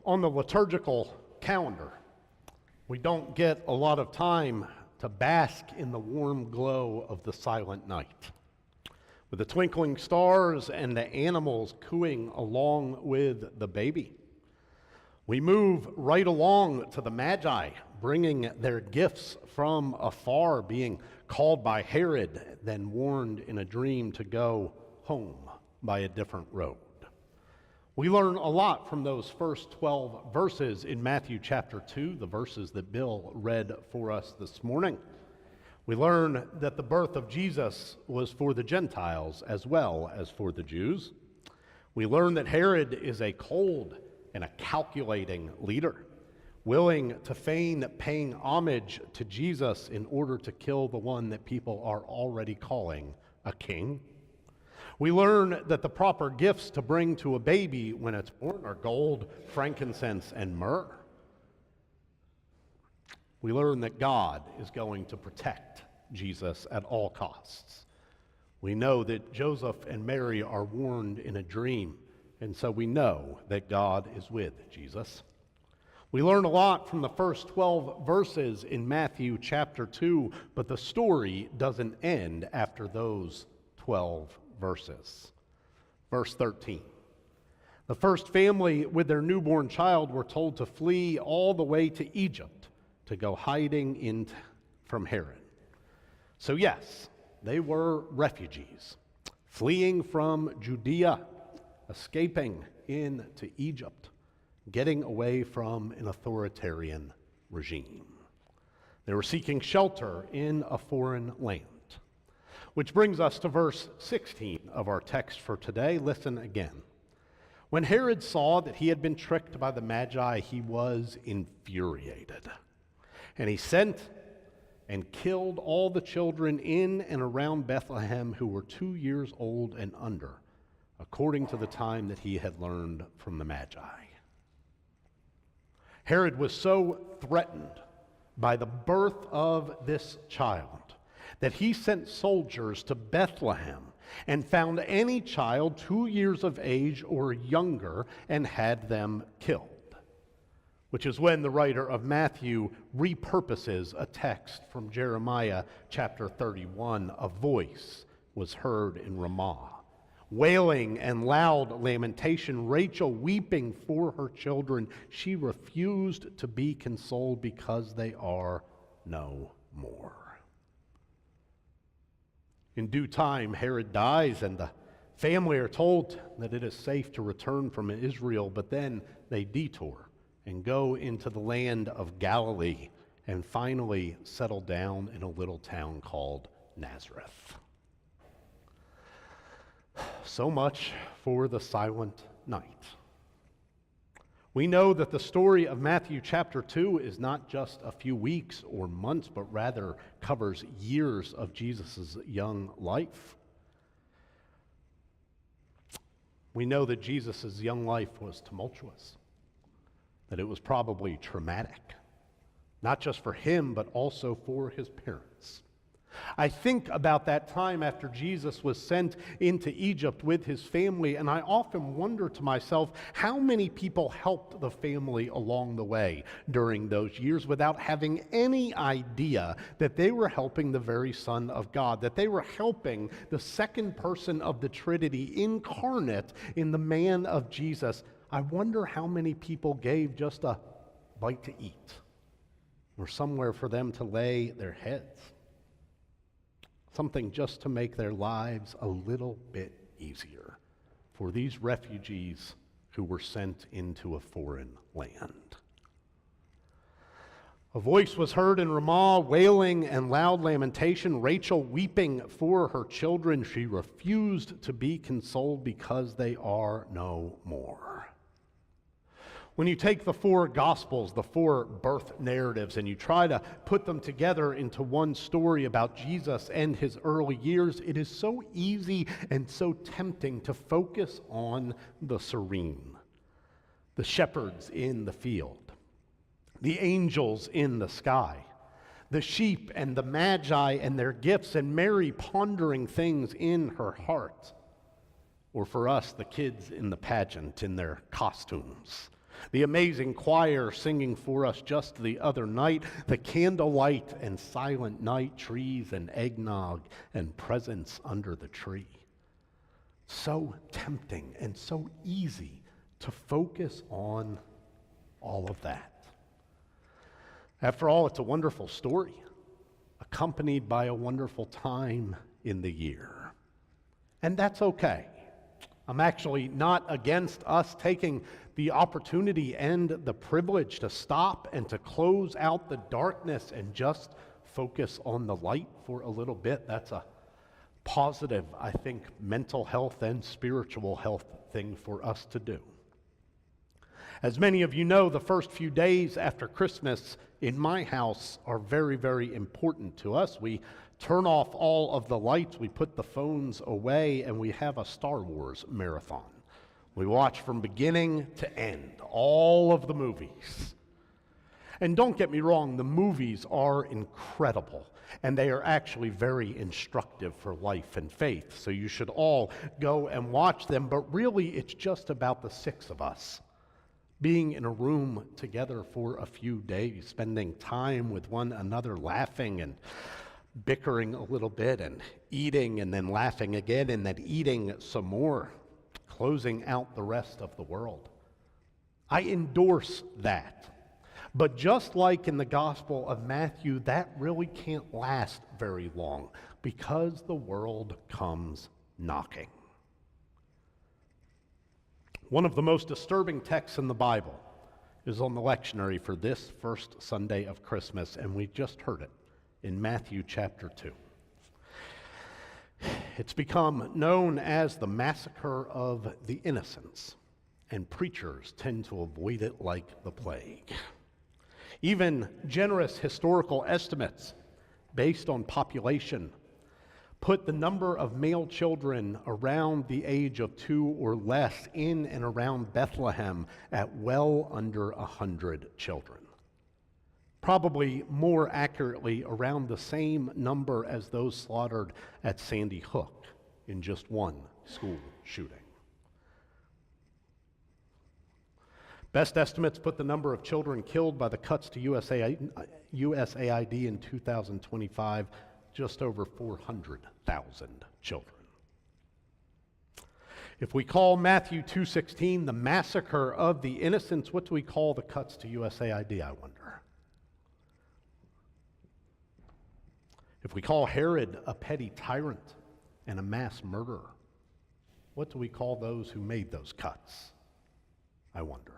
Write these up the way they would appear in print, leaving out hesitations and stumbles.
On the liturgical calendar, we don't get a lot of time to bask in the warm glow of the silent night, with the twinkling stars and the animals cooing along with the baby. We move right along to the Magi, bringing their gifts from afar, being called by Herod, then warned in a dream to go home by a different road. We learn a lot from those first 12 verses in Matthew chapter 2, the verses that Bill read for us this morning. We learn that the birth of Jesus was for the Gentiles as well as for the Jews. We learn that Herod is a cold and a calculating leader, willing to feign paying homage to Jesus in order to kill the one that people are already calling a king. We learn that the proper gifts to bring to a baby when it's born are gold, frankincense, and myrrh. We learn that God is going to protect Jesus at all costs. We know that Joseph and Mary are warned in a dream, and so we know that God is with Jesus. We learn a lot from the first 12 verses in Matthew chapter 2, but the story doesn't end after those 12 verses. Verse 13. The first family with their newborn child were told to flee all the way to Egypt to go hiding from Herod. So yes, they were refugees, fleeing from Judea, escaping into Egypt, getting away from an authoritarian regime. They were seeking shelter in a foreign land. Which brings us to verse 16 of our text for today. Listen again. When Herod saw that he had been tricked by the Magi, he was infuriated. And he sent and killed all the children in and around Bethlehem who were 2 years old and under, according to the time that he had learned from the Magi. Herod was so threatened by the birth of this child that he sent soldiers to Bethlehem and found any child 2 years of age or younger and had them killed. Which is when the writer of Matthew repurposes a text from Jeremiah chapter 31. A voice was heard in Ramah, wailing and loud lamentation, Rachel weeping for her children. She refused to be consoled because they are no more. In due time, Herod dies, and the family are told that it is safe to return from Israel, but then they detour and go into the land of Galilee and finally settle down in a little town called Nazareth. So much for the silent night. We know that the story of Matthew chapter 2 is not just a few weeks or months, but rather covers years of Jesus' young life. We know that Jesus' young life was tumultuous, that it was probably traumatic, not just for him, but also for his parents. I think about that time after Jesus was sent into Egypt with his family, and I often wonder to myself how many people helped the family along the way during those years without having any idea that they were helping the very Son of God, that they were helping the second person of the Trinity incarnate in the man of Jesus. I wonder how many people gave just a bite to eat or somewhere for them to lay their heads. Something just to make their lives a little bit easier for these refugees who were sent into a foreign land. A voice was heard in Ramah, wailing and loud lamentation, Rachel weeping for her children. She refused to be consoled because they are no more. When you take the four Gospels, the four birth narratives, and you try to put them together into one story about Jesus and his early years, it is so easy and so tempting to focus on the serene, the shepherds in the field, the angels in the sky, the sheep and the magi and their gifts, and Mary pondering things in her heart. Or for us, the kids in the pageant in their costumes, The amazing choir singing for us just the other night, the candlelight and silent night, trees and eggnog and presents under the tree. So tempting and so easy to focus on all of that. After all, it's a wonderful story, accompanied by a wonderful time in the year. And that's okay. I'm actually not against us taking the opportunity and the privilege to stop and to close out the darkness and just focus on the light for a little bit. That's a positive, I think, mental health and spiritual health thing for us to do. As many of you know, the first few days after Christmas in my house are very, very important to us. We turn off all of the lights, we put the phones away, and we have a Star Wars marathon. We watch from beginning to end, all of the movies. And don't get me wrong, the movies are incredible, and they are actually very instructive for life and faith, so you should all go and watch them, but really it's just about the six of us being in a room together for a few days, spending time with one another, laughing and bickering a little bit and eating and then laughing again and then eating some more, closing out the rest of the world. I endorse that. But just like in the Gospel of Matthew, that really can't last very long because the world comes knocking. One of the most disturbing texts in the Bible is on the lectionary for this first Sunday of Christmas, and we just heard it in Matthew chapter 2. It's become known as the massacre of the innocents, and preachers tend to avoid it like the plague. Even generous historical estimates based on population put the number of male children around the age of 2 or less in and around Bethlehem at well under 100 children. Probably more accurately, around the same number as those slaughtered at Sandy Hook in just one school shooting. Best estimates put the number of children killed by the cuts to USAID in 2025 just over 400,000 children. If we call Matthew 2:16 the massacre of the innocents, what do we call the cuts to USAID, I wonder? If we call Herod a petty tyrant and a mass murderer, what do we call those who made those cuts, I wonder?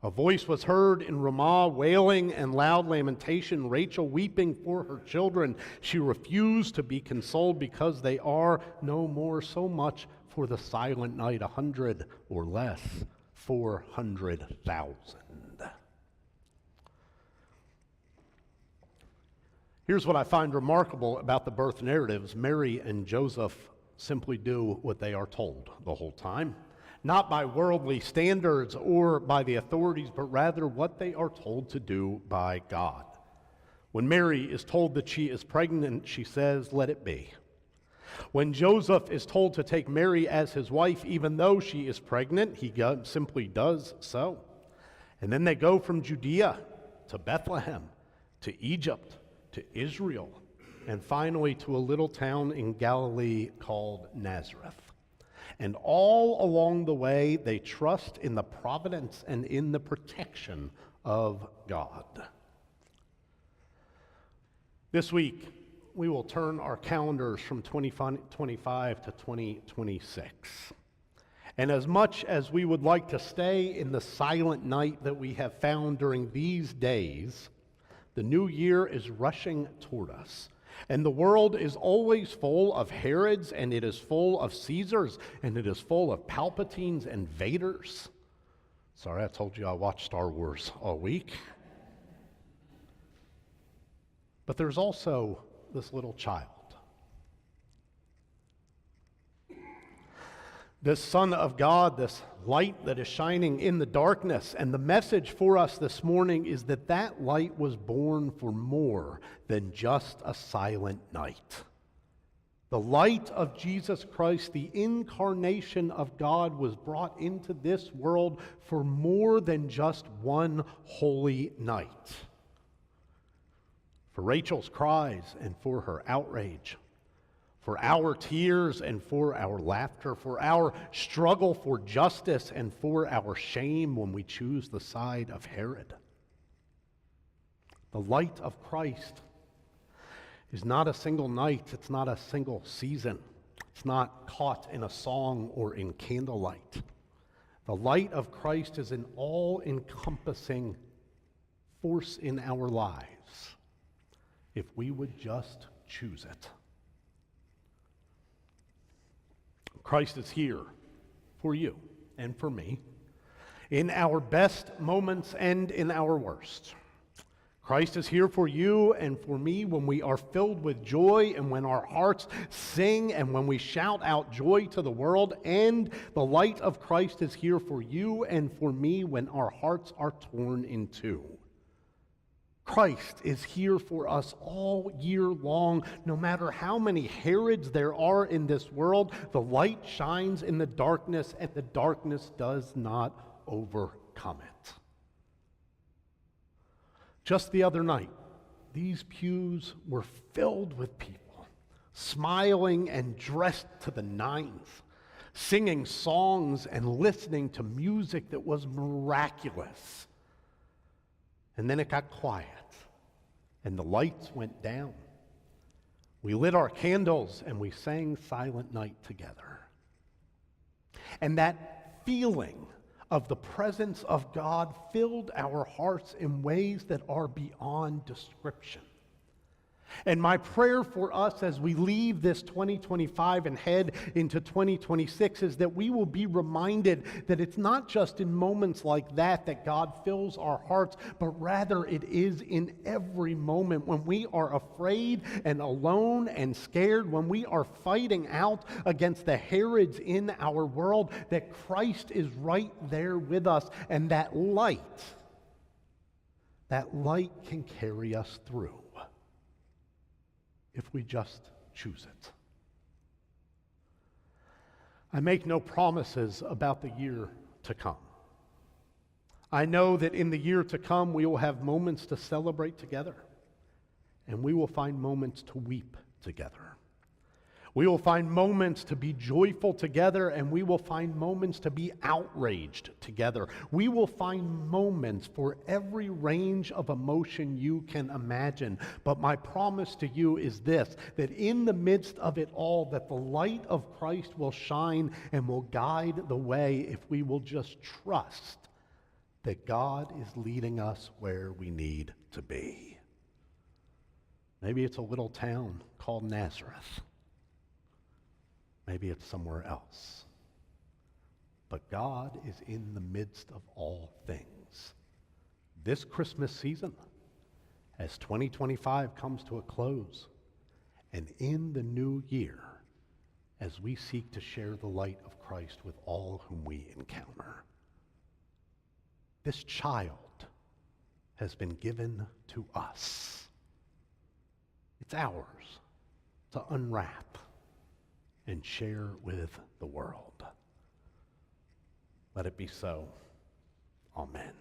A voice was heard in Ramah, wailing and loud lamentation, Rachel weeping for her children. She refused to be consoled because they are no more. So much for the silent night, 100 or less, 400,000. Here's what I find remarkable about the birth narratives. Mary and Joseph simply do what they are told the whole time. Not by worldly standards or by the authorities, but rather what they are told to do by God. When Mary is told that she is pregnant, she says, "Let it be." When Joseph is told to take Mary as his wife, even though she is pregnant, he simply does so. And then they go from Judea to Bethlehem, to Egypt, to Israel, and finally to a little town in Galilee called Nazareth. And all along the way, they trust in the providence and in the protection of God. This week, we will turn our calendars from 2025 to 2026. And as much as we would like to stay in the silent night that we have found during these days, the new year is rushing toward us. And the world is always full of Herods, and it is full of Caesars, and it is full of Palpatines and Vaders. Sorry, I told you I watched Star Wars all week. But there's also this little child. This Son of God, this light that is shining in the darkness. And the message for us this morning is that that light was born for more than just a silent night. The light of Jesus Christ, the incarnation of God, was brought into this world for more than just one holy night. For Rachel's cries and for her outrage, for our tears and for our laughter, for our struggle for justice and for our shame when we choose the side of Herod. The light of Christ is not a single night, it's not a single season. It's not caught in a song or in candlelight. The light of Christ is an all-encompassing force in our lives, if we would just choose it. Christ is here for you and for me, in our best moments and in our worst. Christ is here for you and for me when we are filled with joy and when our hearts sing and when we shout out joy to the world. And the light of Christ is here for you and for me when our hearts are torn in two. Christ is here for us all year long. No matter how many Herods there are in this world, the light shines in the darkness and the darkness does not overcome it. Just the other night, these pews were filled with people, smiling and dressed to the nines, singing songs and listening to music that was miraculous. And then it got quiet, and the lights went down. We lit our candles, and we sang Silent Night together. And that feeling of the presence of God filled our hearts in ways that are beyond description. And my prayer for us as we leave this 2025 and head into 2026 is that we will be reminded that it's not just in moments like that that God fills our hearts, but rather it is in every moment when we are afraid and alone and scared, when we are fighting out against the Herods in our world, that Christ is right there with us, and that light can carry us through, if we just choose it. I make no promises about the year to come. I know that in the year to come we will have moments to celebrate together, and we will find moments to weep together. We will find moments to be joyful together, and we will find moments to be outraged together. We will find moments for every range of emotion you can imagine. But my promise to you is this, that in the midst of it all, that the light of Christ will shine and will guide the way if we will just trust that God is leading us where we need to be. Maybe it's a little town called Nazareth. Maybe it's somewhere else. But God is in the midst of all things. This Christmas season, as 2025 comes to a close, and in the new year, as we seek to share the light of Christ with all whom we encounter. This child has been given to us. It's ours to unwrap and share with the world. Let it be so. Amen.